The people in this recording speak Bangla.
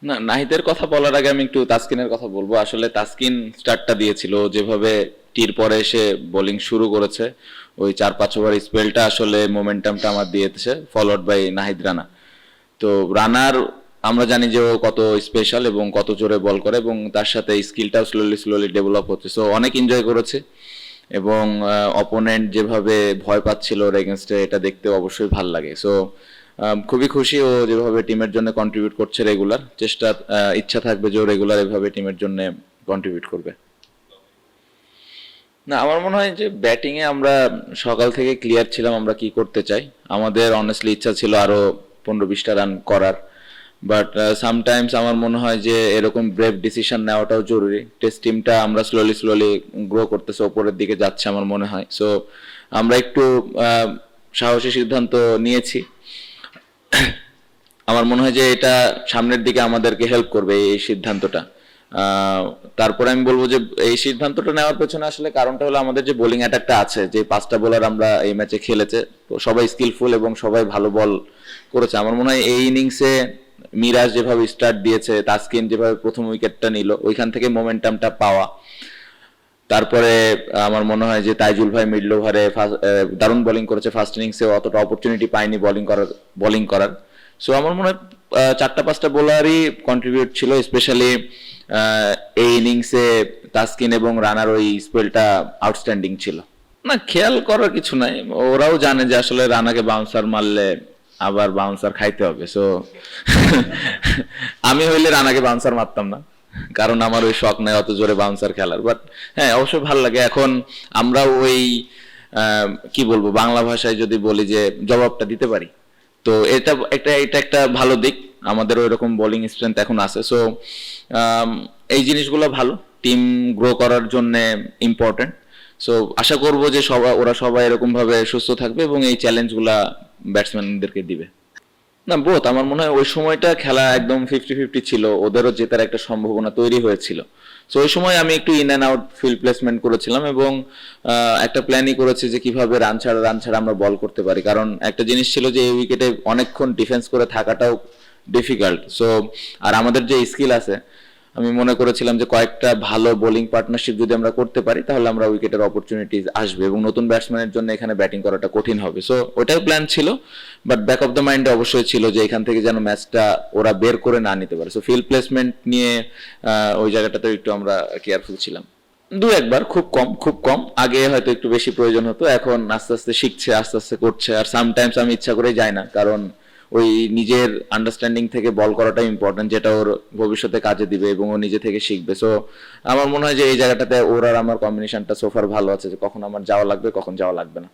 না, নাহিদের কথা বলার আগে আমি একটু তাসকিনের কথা বলবো। আসলে তাসকিন স্টার্টটা দিয়েছিল, ও যেভাবে টির পরে এসে বোলিং শুরু করেছে, ওই 4-5 ওভার স্পেলটা আসলে মোমেন্টামটা আমার দিয়েছে, ফলোড বাই নাহিদ রানা। তো রানার আমরা জানি যে ও কত স্পেশাল এবং কত জোরে বল করে, এবং তার সাথে স্কিলটাও স্লোলি স্লোলি ডেভেলপ হচ্ছে, সো অনেক এনজয় করেছে। এবং অপোনেন্ট যেভাবে ভয় পাচ্ছিল ওর এগেনস্টে, এটা দেখতে অবশ্যই ভাল লাগে। সো খুবই খুশি ও যেভাবে টিমের জন্য কন্ট্রিবিউট করছে রেগুলার। ইচ্ছা থাকবে যে ও রেগুলার এভাবে টিমের জন্য কন্ট্রিবিউট করবে। না, আমার মনে হয় যে ব্যাটিং এ আমরা সকাল থেকে ক্লিয়ার ছিলাম আমরা কি করতে চাই। আমাদের অনেস্টলি ইচ্ছা ছিল আরো 15-20টা রান করার, বাট সামটাইমস আমার মনে হয় যে এরকম ব্রেভ ডিসিশন নেওয়াটাও জরুরি। টেস্ট টিমটা আমরা স্লোলি স্লোলি গ্রো করতেছে, ওপরের দিকে যাচ্ছে আমার মনে হয়। সো আমরা একটু সাহসী সিদ্ধান্ত নিয়েছি। আমার মনে হয় যে এটা সামনের দিকে আমাদেরকে হেল্প করবে এই সিদ্ধান্তটা। আহ, তারপরে আমি বলবো যে এই সিদ্ধান্তটা নেওয়ার পেছনে আসলে কারণটা হলো আমাদের যে বোলিং অ্যাটাকটা আছে, যে 5টা বোলার আমরা এই ম্যাচে খেলেছে, তো সবাই স্কিলফুল এবং সবাই ভালো বল করেছে। আমার মনে হয় এই ইনিংসে মিরাজ যেভাবে স্টার্ট দিয়েছে, তাসকিন যেভাবে প্রথম উইকেটটা নিল, ওইখান থেকে মোমেন্টামটা পাওয়া। তারপরে আমার মনে হয় যে তাইজুল ভাই মিডল ওভারে দারুণ বোলিং করেছে, ফার্স্ট ইনিংসে অতটা অপরচুনিটি পায়নি বোলিং করার। সো আমার মনে হয় 4-5টা বোলারই কন্ট্রিবিউট ছিল, স্পেশালি এই ইনিংসে তাসকিন এবং রানার ওই স্পেলটা আউটস্ট্যান্ডিং ছিল। না, খেয়াল করার কিছু নাই, ওরাও জানে যে আসলে রানাকে বাউন্সার মারলে আবার বাউন্সার খাইতে হবে। সো আমি হইলে রানাকে বাউন্সার মারতাম না, কারণ আমার ওই শখ নাই অত জোরে বাউন্সার খেলার। বাট হ্যাঁ, অবশ্যই ভালো লাগে। এখন আমরা ওই কি বলবো, বাংলা ভাষায় যদি বলি যে জবাবটা দিতে পারি, তো এটা একটা ভালো দিক। আমাদের ওই রকম বোলিং স্ট্রেংথ এখন আছে। সো এই জিনিসগুলো ভালো, টিম গ্রো করার জন্য ইম্পর্টেন্ট। সো আশা করব যে ওরা সবাই এরকম ভাবে সুস্থ থাকবে এবং এই চ্যালেঞ্জগুলা ব্যাটসম্যানদেরকে দিবে। না, বোথ। আমার মনে হয় ওই সময়টা খেলা একদম 50-50 ছিল, ওদেরও জেতার একটা সম্ভাবনা তৈরি হয়েছিল। তো ওই সময় আমি একটু in and out field placement করেছিলাম, এবং একটা প্ল্যানই করেছি যে কিভাবে রান ছাড়া আমরা বল করতে পারি। কারণ একটা জিনিস ছিল যে এই উইকেটে অনেকক্ষণ ডিফেন্স করে থাকাটাও ডিফিকাল্ট। সো আর আমাদের যে স্কিল আছে, আমি মনে করেছিলাম যে কয়েকটা ভালো বোলিং পার্টনারশিপ যদি আমরা করতে পারি, তাহলে আমরা উইকেটের অপরচুনিটিজ আসবে এবং নতুন ব্যাটসম্যানের জন্য এখানে ব্যাটিং করাটা কঠিন হবে। সো ওটাই প্ল্যান ছিল, বাট ব্যাক অফ দ্য মাইন্ডে অবশ্যই ছিল যে এখান থেকে যেন ম্যাচটা ওরা বের করে না নিতে পারে। সো ফিল্ড প্লেসমেন্ট নিয়ে ওই জায়গাটাতে একটু আমরা কেয়ারফুল ছিলাম। দু একবার, খুব কম খুব কম। আগে হয়তো একটু বেশি প্রয়োজন হতো, এখন আস্তে আস্তে শিখছে, আস্তে আস্তে করছে। আর সামটাইমস আমি ইচ্ছা করে যাই না, কারণ ওই নিজের আন্ডারস্ট্যান্ডিং থেকে বল করাটাই ইম্পর্টেন্ট, যেটা ওর ভবিষ্যতে কাজে দিবে এবং ও নিজে থেকে শিখবে। সো আমার মনে হয় যে এই জায়গাটাতে ওর আর আমার কম্বিনেশনটা সোফার ভালো আছে, যে কখন আমার যাওয়া লাগবে কখন যাওয়া লাগবে না।